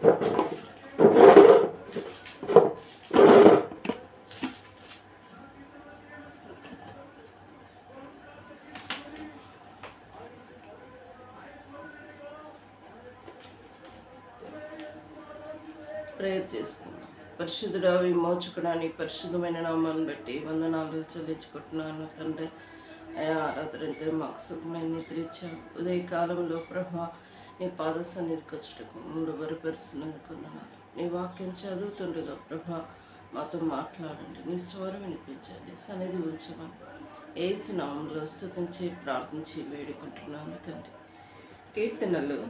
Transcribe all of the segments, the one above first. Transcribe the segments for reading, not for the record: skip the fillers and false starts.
Prayer చేసుకుందాం. పరిశుద్ధుడా, విమోచకుడా, నీ పరిశుద్ధమైన నామాన్ని బట్టి వందనాలు చెల్లించుకుంటున్నాను తండ్రి. అయా ఆరాధనంటే మాకు సుఖమైన నిద్ర ఇచ్చావు. ఉదయకాలంలో ప్రభా నీ పాద సన్నిధికి వచ్చటకు ముందు బరిపరుస్తున్నందుకు వందనాలు. నీ వాక్యం చదువుతుండగా ప్రభా మాతో మాట్లాడండి, నీ స్వరం వినిపించండి, సన్నిధి ఉంచమని యేసు నామములో స్తుతించి ప్రార్థించి వేడుకుంటున్నాను తండ్రి. కీర్తనలు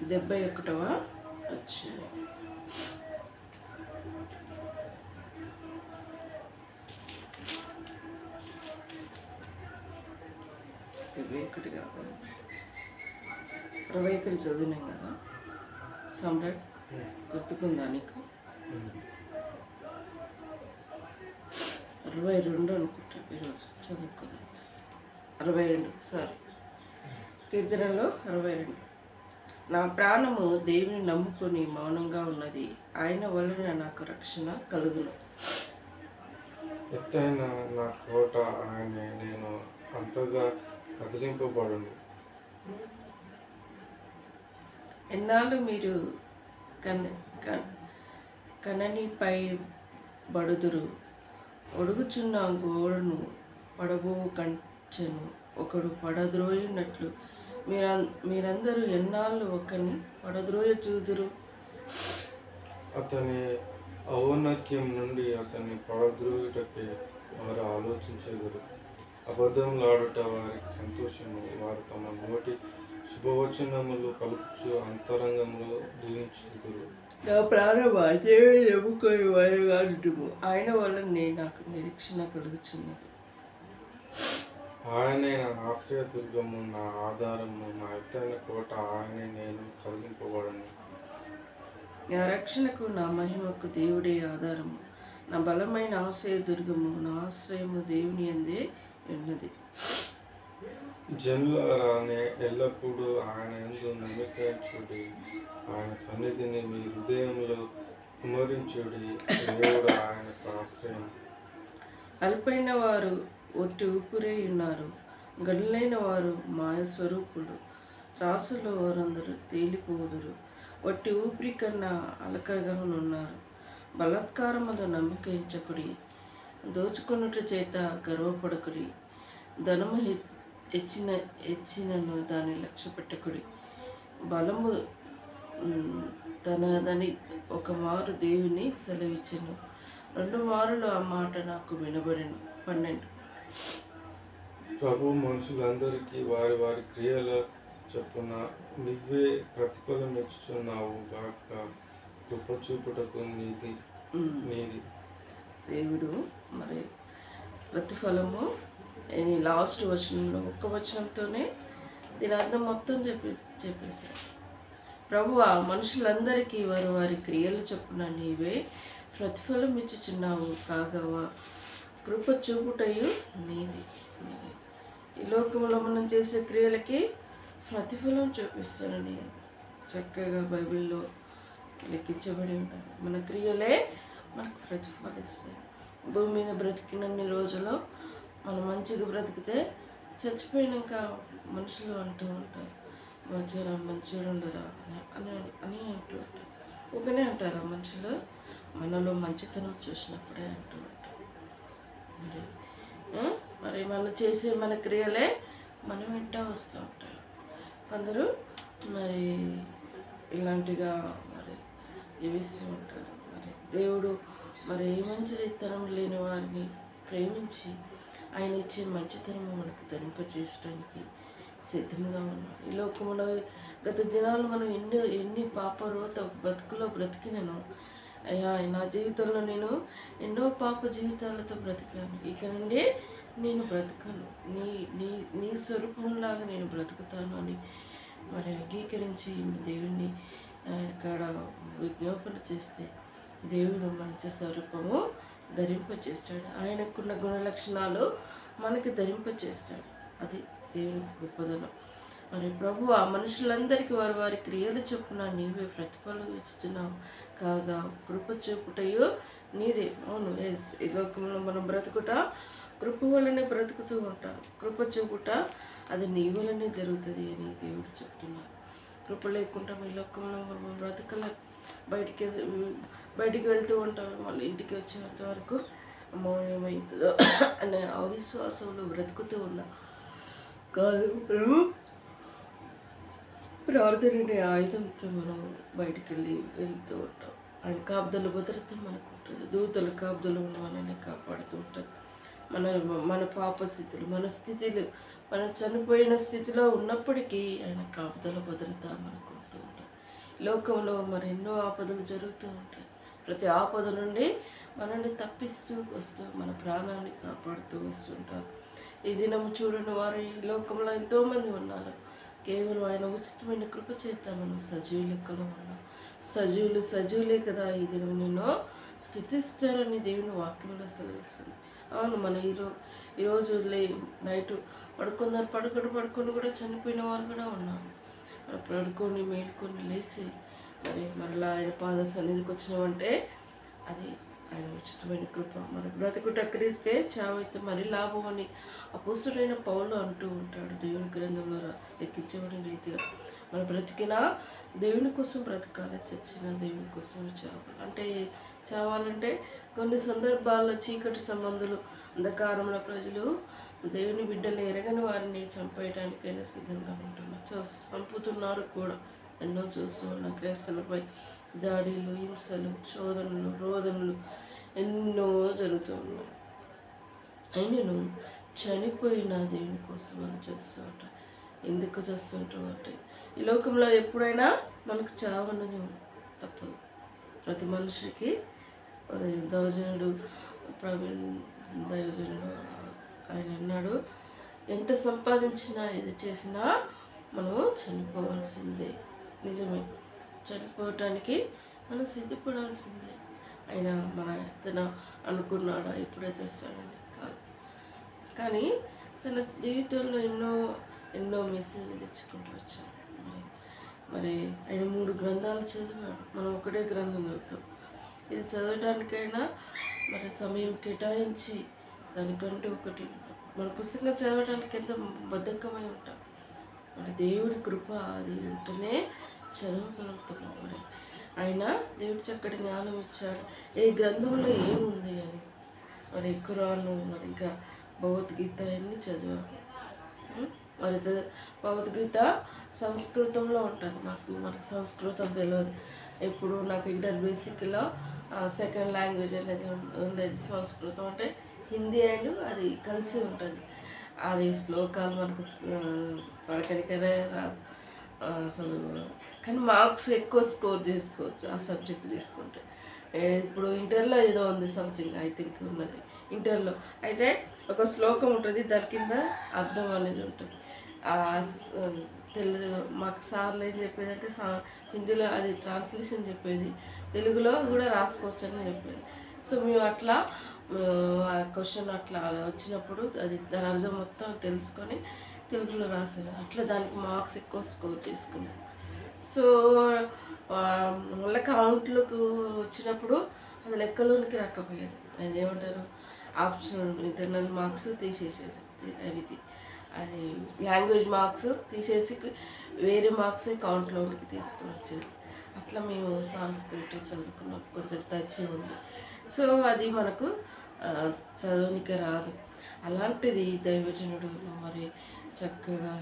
71వ అధ్యాయం. ఒకటి కాదు, 21 చదివినాం కదా సమ్రాట్, గుర్తుకుందా నీకు? 62 అనుకుంటా ఈరోజు చదువుకున్నాను. 62 సారీ, కీర్తనలో 62. నా ప్రాణము దేవుని నమ్ముకొని మౌనంగా ఉన్నది, ఆయన వలన నాకు రక్షణ కలుగును. ఎత్తైన నా కోట ఆయనే, నేను అంతగా కదిలింపబడును. ఎన్నాళ్ళు మీరు కననిపై బడుదురు, ఒడుగుచున్న గోడను పడబో కంచెను ఒకడు పడద్రోయినట్లు మీరందరూ ఎన్నాళ్ళు ఒకరిని పడద్రోయ చూదురు. అతని ఔన్నత్యం నుండి అతన్ని పడద్రోయుటకే వారు ఆలోచించెదరు. అబద్ధములాడుట వారికి సంతోషము, వారు తమ నోటి శుభవచనములు కలుపుచు అంతరంగంలో దూయించుదురు. నా ప్రాణమా దేవుని నమ్ముకొని వారుగా ఉంటుము, ఆయన వల్లనే నాకు నిరీక్షణ కలుగుచున్నది. ఆయనే నా ఆశ్రయదుర్గము, నా ఆధారము, నా ఎత్తైన కోట, ఆయనే, నేను కదిలింపబడను. నా రక్షణకు నా మహిమకు దేవుడే ఆధారము, నా బలమైన ఆశ్రయదుర్గము, నా ఆశ్రయము దేవుని యందే ఉన్నది. జనులారానే ఎల్లప్పుడూ ఆయన యందు నమ్మకించుడి, ఆయన సన్నిధిని మీ హృదయంలో కుమరించుడి. దేవుడు ఆయనకు ఆశ్రయం. అల్పైన వారు ఒట్టి ఊపిరై ఉన్నారు, గడులైన వారు మాయ స్వరూపులు. త్రాసులో వారందరూ తేలిపోదురు, ఒట్టి ఊపిరి కన్నా అలకగా ఉన్నారు. బలాత్కారములో నమ్మకించకుడి, దోచుకొనుట చేత గర్వపడకుడి. ధనము హెచ్చినను దాన్ని లక్ష్య పెట్టకుడి. బలము తనదని ఒక మారు దేవుని సెలవిచ్చెను, 2 మారులు ఆ మాట నాకు వినబడెను. 12. ప్రభు మనుషులందరికీ వారి వారి క్రియల చొప్పున నువ్వే ప్రతిఫలం ఇచ్చుచున్నావు గాక. కృప చూపుటకు నీది. దేవుడు మరి ప్రతిఫలము లాస్ట్ వచనంలో ఒక్క వచనంతోనే దీని అర్థం మొత్తం చెప్పేశారు. ప్రభువా, మనుషులందరికీ వారు వారి క్రియలు చొప్పున నీవే ప్రతిఫలం ఇచ్చుచున్నావు కాగవా. కృప చూపుటయు నీది. ఈ లోకంలో మనం చేసే క్రియలకి ప్రతిఫలం చూపిస్తానని చక్కగా బైబిల్లో లెక్కించబడి ఉంటారు. మన క్రియలే మనకు ప్రతిఫలిస్తాయి. భూమి మీద బ్రతికినన్ని రోజులు మనం మంచిగా బ్రతికితే చచ్చిపోయినాక మనుషులు అంటూ ఉంటారు, మంచిగా మంచిగా ఉండరా అని అని అంటూ ఉంటారు. ఒకనే అంటారా మనుషులు? మనలో మంచితనం చూసినప్పుడే అంటూ ఉంటారు. మరి మనం చేసే మన క్రియలే మనం వెంట వస్తూ ఉంటారు. కొందరు మరి ఇలాంటిగా మరి జీవిస్తూ ఉంటారు. మరి దేవుడు మరి ఏ మంచితనం లేని వారిని ప్రేమించి ఆయన ఇచ్చే మంచితనము మనకు ధరింపచేయడానికి సిద్ధంగా ఉన్నాడు. ఈ లోకంలో గత దినాలు మనం ఎన్ని పాపరోత బతుకులో బ్రతికినను, అయ్యా నా జీవితంలో నేను ఎన్నో పాప జీవితాలతో బ్రతికాను, ఇక నుండి నేను బ్రతకను, నీ నీ నీ స్వరూపంలాగా నేను బ్రతుకుతాను అని మరి అంగీకరించి దేవుణ్ణి ఇక్కడ విజ్ఞాపన చేస్తే దేవుడు మంచి స్వరూపము ధరింపచేస్తాడు. ఆయనకున్న గుణలక్షణాలు మనకి ధరింపచేస్తాడు. అది దేవుని గొప్పదనం. మరి ప్రభు ఆ మనుషులందరికీ వారి వారి క్రియలు చొప్పున నీవే ప్రతిఫలం ఇస్తున్నావు కాగా కృప చూపుటయో నీదే. అవును, ఎస్, ఈ లోకంలో మనం బ్రతుకుట కృప వల్లనే బ్రతుకుతూ ఉంటాం. కృప చూపుట అది నీ వల్లనే జరుగుతుంది అని దేవుడు చెప్తున్నారు. కృప లేకుండా ఈ లోకంలో మనం బ్రతకలే. బయటికి వెళ్తూ ఉంటాం, మళ్ళీ ఇంటికి వచ్చేంత వరకు అమ్మో ఏమవుతుందో అనే అవిశ్వాసంలో బ్రతుకుతూ ఉన్నా కాదు. ప్రార్థన అనే ఆయుధంతో మనం బయటికి వెళ్తూ ఉంటాం. ఆయన కాపుదల భద్రత మనకు ఉంటుంది. దూతల కాపుదలు మనల్ని కాపాడుతూ ఉంటారు. మన పాప స్థితులు, మన స్థితిలు, మనం చనిపోయిన స్థితిలో ఉన్నప్పటికీ ఆయన కాపుదల భద్రత మనకు ఉంటూ ఉంటాయి. లోకంలో మరి ఎన్నో ఆపదలు జరుగుతూ ఉంటాయి. ప్రతి ఆపద నుండి మనల్ని తప్పిస్తూ వస్తూ మన ప్రాణాన్ని కాపాడుతూ వస్తుంటారు. ఈ దినము చూడని వారు ఈ లోకంలో ఎంతోమంది ఉన్నారు. కేవలం ఆయన ఉచితమైన కృప చేత మనం సజీవ లెక్కలో ఉన్నాం. సజీవులే కదా ఈ దినం నిన్ను స్థుతిస్తారని దేవుని వాక్యంలో సెలవిస్తుంది. అవును, మన ఈరోజు నైట్ పడుకొని కూడా చనిపోయిన వారు కూడా ఉన్నారు. పడుకొని మేలుకొని లేచి మరి మరలా ఆయన పాద సన్నిధికి వచ్చినామంటే అది ఆయన ఉచితమైన కృప. మరి బ్రతుకుట క్రీస్తే చావైతే మరి లాభం అని అపోస్తులైన పౌలు అంటూ ఉంటాడు దేవుని గ్రంథంలో లెక్కించబడిన రీతిగా. మన బ్రతికినా దేవుని కోసం బ్రతకాలి, చచ్చిన దేవుని కోసం చావాలంటే కొన్ని సందర్భాల్లో చీకటి సంబంధులు, అంధకారంలో ప్రజలు దేవుని బిడ్డలు ఎరగని వారిని చంపేయడానికైనా సిద్ధంగా ఉంటున్నారు, చంపుతున్నారు కూడా. ఎన్నో చూస్తూ ఉన్న క్రైస్తవులపై దాడులు, హింసలు, శోధనలు, రోదనలు ఎన్నో జరుగుతూ ఉన్నాయి. అయినను చనిపోయిన దేవుని కోసం మనం చేస్తూ ఉంటాం. ఎందుకు చేస్తుంటాం అంటే ఈ లోకంలో ఎప్పుడైనా మనకు చావన్నది తప్పదు. ప్రతి మనిషికి దైవజనుడు ఆయన అన్నాడు, ఎంత సంపాదించినా ఏది చేసినా మనము చనిపోవాల్సిందే. నిజమే, చనిపోవటానికి మనం సిద్ధపడాల్సిందే. ఆయన మన తన అనుకున్నాడా ఇప్పుడే చేస్తాడని కాదు, కానీ తన జీవితంలో ఎన్నో మెసేజ్లు ఇచ్చుకుంటూ వచ్చాడు. మరి ఆయన 3 గ్రంథాలు చదివాడు, మనం ఒకటే గ్రంథం చదువుతాం. ఇది చదవడానికైనా మరి సమయం కేటాయించి దానికంటూ ఒకటి మన పుస్తకం చదవడానికి ఎంత బద్ధకమై ఉంటాం. మరి దేవుడి కృప అది ఉంటేనే చదవగలుగుతాం. మరి ఆయన దేవుడు చక్కటి జ్ఞానం ఇచ్చాడు, ఏ గ్రంథంలో ఏముంది అని. మరి ఖురాను, మరి ఇంకా భగవద్గీత అన్నీ చదివాను. మరి భగవద్గీత సంస్కృతంలో ఉంటుంది. మనకు సంస్కృతం తెలియదు. ఇప్పుడు నాకు ఇంటర్ బేసిక్లో సెకండ్ లాంగ్వేజ్ అనేది ఉండేది సంస్కృతం. అంటే హిందీ అండ్ అది కలిసి ఉంటుంది. అది శ్లోకాలు మనకు పలకనికనే రాదు అసలు, కానీ మార్క్స్ ఎక్కువ స్కోర్ చేసుకోవచ్చు ఆ సబ్జెక్ట్ తీసుకుంటే. ఇప్పుడు ఇంటర్లో ఏదో ఉంది సంథింగ్, ఐ థింక్ ఉన్నది ఇంటర్లో. అయితే ఒక శ్లోకం ఉంటుంది, దాని కింద అర్థం అనేది ఉంటుంది. తెలుగు మాకు సార్లు ఏం చెప్పేదంటే హిందీలో అది ట్రాన్స్లేషన్ చెప్పేది, తెలుగులో కూడా రాసుకోవచ్చు అని చెప్పేది. సో మేము అట్లా ఆ క్వశ్చన్ అట్లా వచ్చినప్పుడు అది దాని అర్థం మొత్తం తెలుసుకొని తెలుగులో రాసేది. అట్లా దానికి మార్క్స్ ఎక్కువ స్కోర్ చేసుకున్నాను. సో మళ్ళీ కౌంట్లకు వచ్చినప్పుడు అది లెక్కలోనికి రాకపోయేది. అది ఏమంటారు, ఆప్షన్ ఇంటర్నల్ మార్క్స్ తీసేసేది. అది లాంగ్వేజ్ మార్క్స్ తీసేసి వేరే మార్క్స్ కౌంట్లోనికి తీసుకొని వచ్చేది. అట్లా మేము సాంస్క్రిట్ చదువుకున్నాం, కొంచెం టచ్ ఉంది. సో అది మనకు చదవనికి రాదు. అలాంటిది దైవజనుడు మరి చక్కగా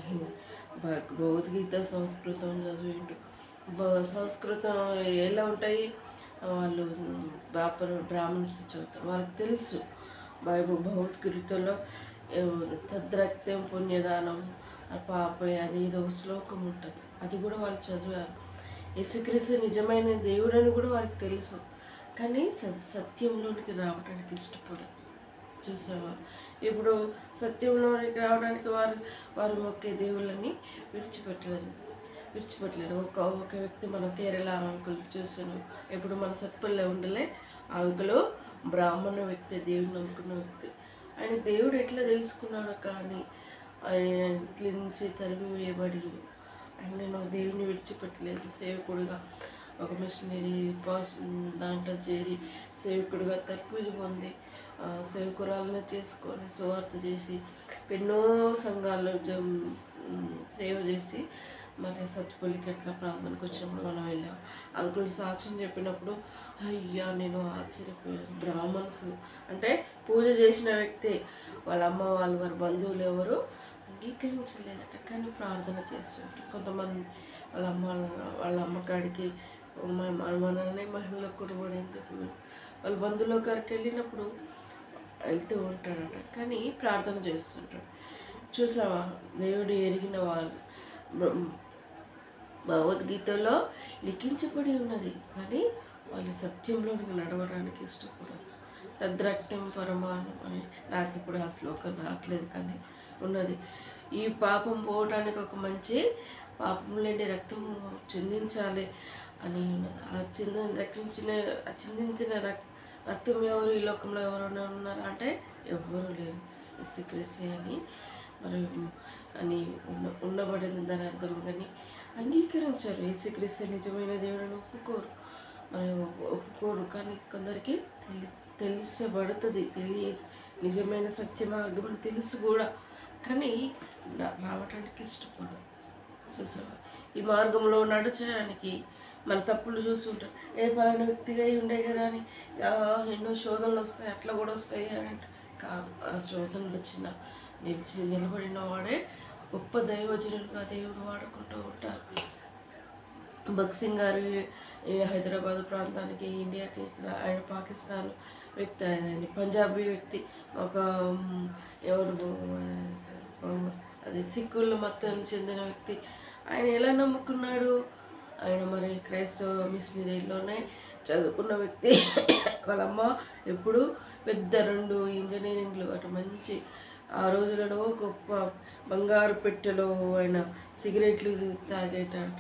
భగవద్గీత సంస్కృతం చదివిండు. సంస్కృతం ఎలా ఉంటాయి, వాళ్ళు బ్రాహ్మణ్స్ చదువుతారు, వాళ్ళకి తెలుసు భగవద్గీతలో తద్రక్తం పుణ్యదానం పాప అది ఏదో శ్లోకం ఉంటుంది, అది కూడా వాళ్ళు చదివారు. యేసుక్రీస్తు నిజమైన దేవుడని కూడా వారికి తెలుసు, కానీ సత్యంలోనికి రావడానికి ఇష్టపడరు. చూసావా, ఇప్పుడు సత్యంలోనికి రావడానికి వారు మొక్కే దేవుళ్ళని విడిచిపెట్టలేదు. ఒక వ్యక్తి మన కేరళ అంకుల్ చూసాను, ఎప్పుడు మన సత్పల్లె ఉండలే అంకులు బ్రాహ్మణ వ్యక్తి, దేవుని నమ్ముకున్న వ్యక్తి. ఆయన దేవుడు ఎట్లా తెలుసుకున్నాడో కానీ ఆయన ఇంట్లో నుంచి తరిమి వేయబడి ఆయన నేను దేవుని విడిచిపెట్టలేదు. సేవకుడిగా ఒక మిషనరీ దాంట్లో చేరి సేవకుడిగా తర్పూజ పొంది సేవకురాలను చేసుకొని సువార్త చేసి ఎన్నో సంఘాల్లో సేవ చేసి మరి సత్తుపల్లికి ఎట్లా ప్రాంతానికి వచ్చినప్పుడు మనం వెళ్ళాం. అంకుల్ సాక్ష్యం చెప్పినప్పుడు అయ్యా నేను ఆశ్చర్యపోయాను. బ్రాహ్మణ్స్ అంటే పూజ చేసిన వ్యక్తి వాళ్ళ అమ్మ వాళ్ళు వారి బంధువులు ఎవరు అంగీకరించలేదట, కానీ ప్రార్థన చేస్తుంటారు. కొంతమంది వాళ్ళ అమ్మకాడికి మననే మహిళలో కొనుగోడు అని చెప్పి వాళ్ళ బంధువుల గారికి వెళ్ళినప్పుడు వెళ్తూ ఉంటాడట, కానీ ప్రార్థన చేస్తుంటాడు. చూసావా, దేవుడు ఎరిగిన వాళ్ళు భగవద్గీతలో లిఖించబడి ఉన్నది, కానీ వాళ్ళు సత్యంలో నడవడానికి ఇష్టపడరు. తద్రక్తం పరమాణం అని నాకు ఇప్పుడు ఆ శ్లోకం రావట్లేదు, కానీ ఉన్నది. ఈ పాపం పోవడానికి ఒక మంచి పాపం లేని రక్తం చిందించాలి అని ఉన్నది. చిందించిన రక్తం ఎవరు ఈ లోకంలో ఎవరైనా ఉన్నారా అంటే ఎవ్వరూ లేరు. యేసుక్రీస్తు అని మరి అని ఉండబడింది దాని అర్థం. కానీ అంగీకరించారు. యేసుక్రీస్తు నిజమైన దేవుడిని ఒప్పుకోరు. కానీ కొందరికి తెలిసబడుతుంది, నిజమైన సత్య మార్గం అని తెలుసు కూడా, కానీ రావటానికి ఇష్టపడరు. చూసావా, ఈ మార్గంలో నడచడానికి మన తప్పులు చూస్తుంటారు. ఏ పలానా వ్యక్తిగా ఉండే కదా అని ఎన్నో శోధనలు వస్తాయి, అట్లా కూడా వస్తాయి అని అంటే ఆ శోధనలు నిలబడిన వాడే గొప్ప దైవజనులుగా దేవుడు వాడుకుంటూ ఉంటారు. భగత్ సింగ్ గారు హైదరాబాద్ ప్రాంతానికి, ఇండియాకి, ఇక్కడ ఆయన పాకిస్తాన్ వ్యక్తి, ఆయన పంజాబీ వ్యక్తి, ఒక ఎవరు అది సిక్కుల మతానికి చెందిన వ్యక్తి. ఆయన ఎలా నమ్ముకున్నాడు? ఆయన మరి క్రైస్తవ మిషనరీలోనే చదువుకున్న వ్యక్తి. వాళ్ళమ్మ ఎప్పుడు పెద్ద 2 ఇంజనీరింగ్లు అటు మంచి ఆ రోజులలో గొప్ప బంగారు పెట్టెలో ఆయన సిగరెట్లు తాగేటంట.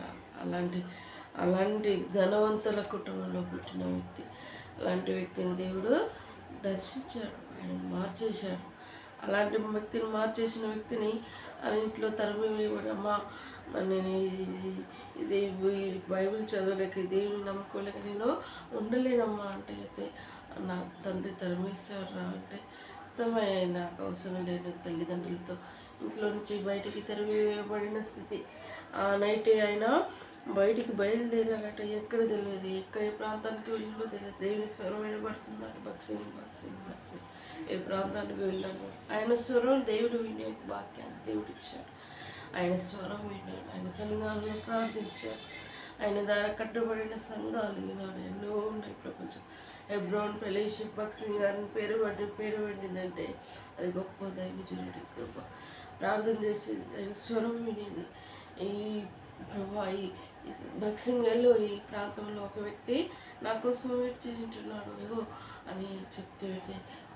అలాంటి ధనవంతుల కుటుంబంలో పుట్టిన వ్యక్తి. అలాంటి వ్యక్తిని దేవుడు దర్శించాడు, ఆయన మార్చేశాడు. అలాంటి వ్యక్తిని మార్చేసిన వ్యక్తిని ఆ ఇంట్లో తరిమి వేయడమ్మా, నేను ఇది బైబిల్ చదవలేక దేవుని నమ్ముకోలేక నేను ఉండలేనమ్మా అంటే అయితే నా తండ్రి తరిమేశాడు రా అంటే ఇష్టమే, నాకు అవసరం లేని తల్లిదండ్రులతో ఇంట్లో నుంచి బయటికి తరివేయబడిన స్థితి. ఆ నైట్ ఆయన బయటికి బయలుదేరాలట, ఎక్కడ తెలియదు, ఏ ప్రాంతానికి వెళ్ళిందో తెలియదు. దేవుని స్వరం వినబడుతున్నారు, భక్సింగ్ ఏ ప్రాంతానికి వెళ్ళాను. ఆయన స్వరం దేవుడు వినే వాక్యాన్ని దేవుడు ఇచ్చాడు. ఆయన స్వరం విన్నాడు, ఆయన సంఘాలను ప్రార్థించాడు. ఆయన ద్వారా కట్టబడిన సంఘాలు ఈనాడు ఎన్నో ఉన్నాయి ప్రపంచం. హెబ్రోన్ ఫెలోషిప్ భక్సింగ్ గారిని పేరు పడిందంటే అది గొప్ప దైవజనుడి కృప. ప్రార్థన చేసి ఆయన స్వరం వినేది. ఈ ప్రభా ఈ భక్సింగ్లో ఈ ప్రాంతంలో ఒక వ్యక్తి నా కోసం వెయిట్ చేయించున్నాడు ఏదో అని చెప్తే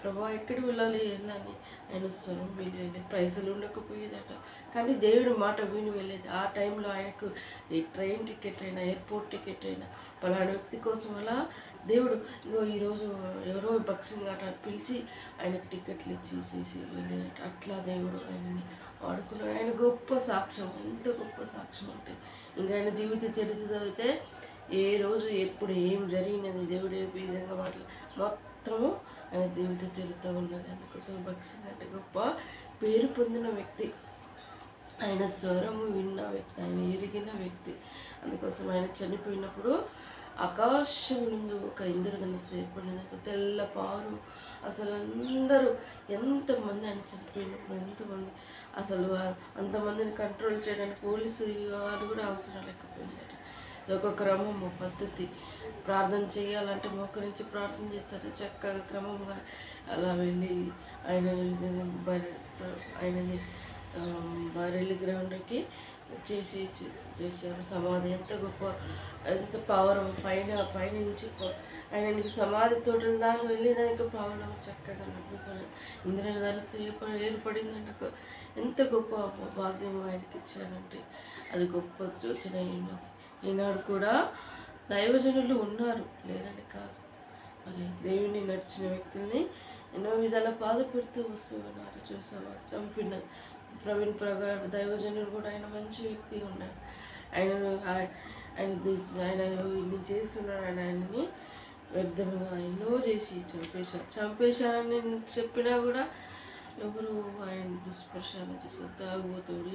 ప్రభా ఎక్కడికి వెళ్ళాలి అని ఆయన స్వరం వినేది. పైసలు ఉండకపోయేదట, కానీ దేవుడి మాట విని వెళ్ళేది. ఆ టైంలో ఆయనకు ఈ ట్రైన్ టికెట్ అయినా, ఎయిర్పోర్ట్ టికెట్ అయినా పలానా వ్యక్తి కోసం అలా దేవుడు ఈరోజు ఎవరో భక్సింగ్ ఆట పిలిచి ఆయనకు టికెట్లు చేసి వెళ్ళేదట. అట్లా దేవుడు ఆయనని వాడుకున్నాడు. ఆయన గొప్ప సాక్ష్యం, ఎంత గొప్ప సాక్ష్యం అంటే ఇంకా ఆయన జీవిత చరిత్ర చదివితే ఏ రోజు ఎప్పుడు ఏం జరిగినది, దేవుడు ఏ విధంగా మొత్తము ఆయన జీవిత చరిత్ర ఉన్నది. అందుకోసం భక్సింగ్ అంటే గొప్ప పేరు పొందిన వ్యక్తి, ఆయన స్వరము విన్న వ్యక్తి, ఆయన ఎరిగిన వ్యక్తి. అందుకోసం ఆయన చనిపోయినప్పుడు ఆకాశం నుండి ఒక ఇంద్రధనుస్సు ఏర్పడినట్టు తెల్లపారు. అసలు అందరూ ఎంతమంది ఆయన చనిపోయినప్పుడు ఎంతమంది, అసలు అంతమందిని కంట్రోల్ చేయడానికి పోలీసు వాళ్ళు కూడా అవసరం లేకపోయిందట. ఒక క్రమము పద్ధతి. ప్రార్థన చేయాలంటే మోకరించి ప్రార్థన చేస్తారు చక్కగా క్రమంగా. అలా వెళ్ళి ఆయనని బరెల్లి గ్రౌండ్కి చేశారు సమాధి. ఎంత గొప్ప, ఎంత పవరం పైనుంచి ఆయనకి సమాధి తోటల దాకా వెళ్ళేదానికి పవనం చక్కగా నడుపుకొని ఇంద్రధనుస్సు ఏర్పడిందంటే ఎంత గొప్ప భాగ్యం ఆయనకి ఇచ్చారంటే అది గొప్ప సూచన. ఈనాడు కూడా దైవజనులు ఉన్నారు, లేరని కాదు. మరి దేవుని నడిచిన వ్యక్తుల్ని ఎన్నో విధాల బాధపెడుతూ వస్తూ ఉన్నారు. చూసావా, చంపిన ప్రవీణ్ ప్రగాఢ్ దైవజనుడు కూడా ఆయన మంచి వ్యక్తి ఉన్నాడు. ఆయన ఇన్ని చేస్తున్నాడు. ఆయనని వ్యర్థంగా ఎన్నో చేసి చంపేశారని చెప్పినా కూడా ఎవరు ఆయన దుష్ప్రచారం చేశారు. తాగుబోతాడు,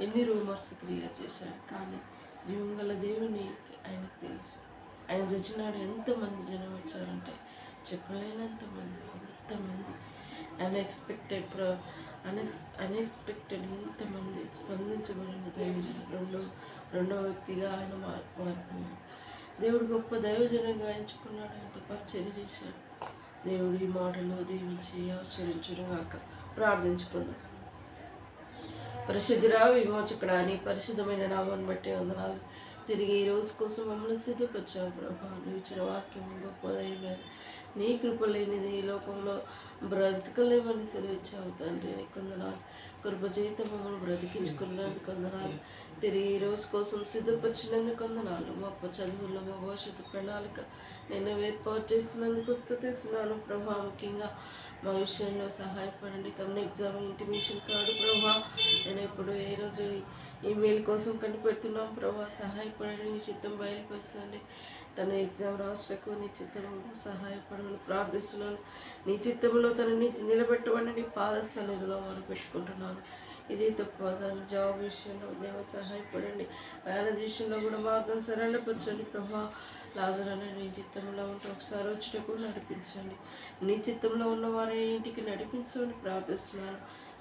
ఎన్ని రూమర్స్ క్రియేట్ చేశాడు. కానీ జీవంగల దేవుని ఆయనకు తెలుసు. ఆయన చచ్చినాడు ఎంతమంది జనం వచ్చారంటే చెప్పలేనంతమంది, ఎంతమంది అన్ఎక్స్పెక్టెడ్ ఇంతమంది స్పందించబడిన దైవజనుడు రెండో వ్యక్తిగా ఆయన మారిపోయాడు. దేవుడు గొప్ప దైవజనంగా ఎంచుకున్నాడు. ఆయనతో పరిచయం చేశాడు. దేవుడు ఈ మాటలో దీవించి ఆశ్రయించుగాక. ప్రార్థించుకున్నాడు. పరిశుద్ధుడా, విమోచకుడా, నీ పరిశుద్ధమైన నామాన్ని బట్టి వందనాలు. తిరిగి ఈ రోజు కోసం మమ్మల్ని సిద్ధపరిచావు ప్రభా. నువ్వు ఇచ్చిన వాక్యం గొప్పదైన నీ కృప లేనిది ఈ లోకంలో బ్రతకలేమని సెలవిచ్చావు తండ్రి. నీకు వందనాలు. కృప చేత మమ్మల్ని బ్రతికించుకున్నందుకు వందనాలు. తిరిగి ఈ రోజు కోసం సిద్ధపరిచినందుకు వందనాలు. మా చదువుల్లో మా భవిష్యత్తు ప్రణాళిక నేను ఏర్పాటు చేసినందుకు స్తుతిస్తున్నాను ప్రభా. ముఖ్యంగా మా విషయంలో సహాయపడండి. తమ ఎగ్జామ్ ఇంటిమేషన్ కార్డు ప్రభా, నేను ఎప్పుడు ఏ రోజు ఈమెయిల్ కోసం కనిపెడుతున్నాం ప్రభా. సహాయపడండి. నీ చిత్తం బయలుపరుస్తుంది. తన ఎగ్జామ్ రాష్ట్రకు నీ చిత్తం సహాయపడమని ప్రార్థిస్తున్నాను. నీ చిత్తంలో తనని నిలబెట్టమని నీ పాద సన్నిధిలో మనం పెట్టుకుంటున్నాను. ఇది తప్ప తన జాబ్ విషయంలో దేవ సహాయపడండి. మ్యారేజ్ విషయంలో కూడా మార్గం సరళపరచండి ప్రభా. లాజరును నీ చిత్తంలో ఉంటే ఒకసారి వచ్చేటకు నడిపించండి. నీ చిత్తంలో ఉన్న వారి ఇంటికి నడిపించమని ప్రార్థిస్తున్నాను.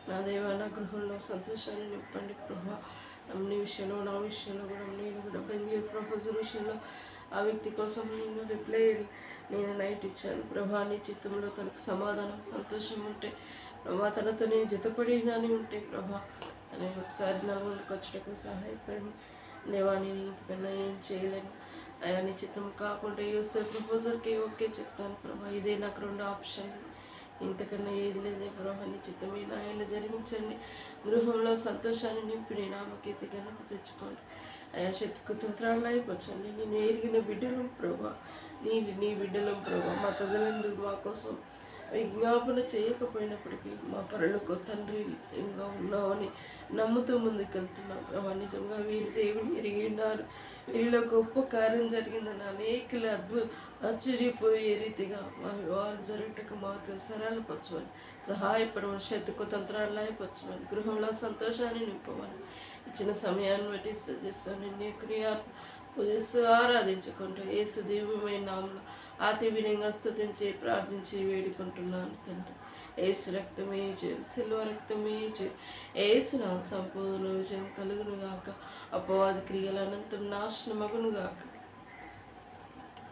నా దేవ, నా గృహంలో సంతోషాన్ని నింపండి ప్రభా. నీ విషయంలో నా విషయంలో కూడా నేను కూడా బెంగళూరు ప్రొఫెసర్ విషయంలో ఆ వ్యక్తి కోసం నేను నైట్ ఇచ్చాను ప్రభా. నీ చిత్తంలో తనకు సమాధానం సంతోషం ఉంటే ప్రభా, తనతో నేను జతపడిగానే ఉంటే ప్రభా, అని ఒకసారి నలుగురికి వచ్చేటకు సహాయపడి దేవాన్ని ఇంతకన్నా ఏం చేయలేను అయ్యా. నీ చిత్తం కాకుండా యూసెఫ్ ప్రపోజల్కి ఓకే చెప్తాను ప్రభా. ఇదే నాకు 2 ఆప్షన్, ఇంతకన్నా ఏది లేదే ప్రభా. నీ చిత్తమే నా ఇలా జరిగించండి. గృహంలో సంతోషాన్ని నింపి నీ నామకీర్తి ఘనత తెచ్చుకోండి అయ్యా. శక్తికి తంత్రాలు అయిపోవచ్చండి. నేను ఎరిగిన బిడ్డలు ప్రభా, నీ బిడ్డలు ప్రభా. మా తల్లిదండ్రులు మా కోసం విజ్ఞాపన చేయకపోయినప్పటికీ మా పరులకు తండ్రి ఇంకా ఉన్నామని నమ్ముతూ ముందుకెళ్తున్నాం ప్రభా. నిజంగా వీరి దేవుని ఎరిగి ఉన్నారు. వీరిలో గొప్ప కార్యం జరిగిందని అనేకులు ఆశ్చర్యపోయే రీతిగా మా వివాహాలు జరుగుటకు మార్గం సరళపరచమని సహాయపడమని, శత్రుకు తంత్రాలు అయిపరచమని, గృహంలో సంతోషాన్ని నింపమని, ఇచ్చిన సమయాన్ని బట్టి చేస్తాను. నీ క్రియార్థ పూజిస్తూ ఆరాధించుకుంటూ యేసు దివ్యమైన నామములో అతి వినయంగా స్తుతించి ప్రార్థించి వేడుకుంటున్నాను తండ్రి. యేసు రక్తమే జయం, సిల్వ రక్తమే జయం. యేసు నా సంపూర్ణ విజయం కలుగునుగాక. అపవాది క్రియల అనంతం నాశనమగునుగాక.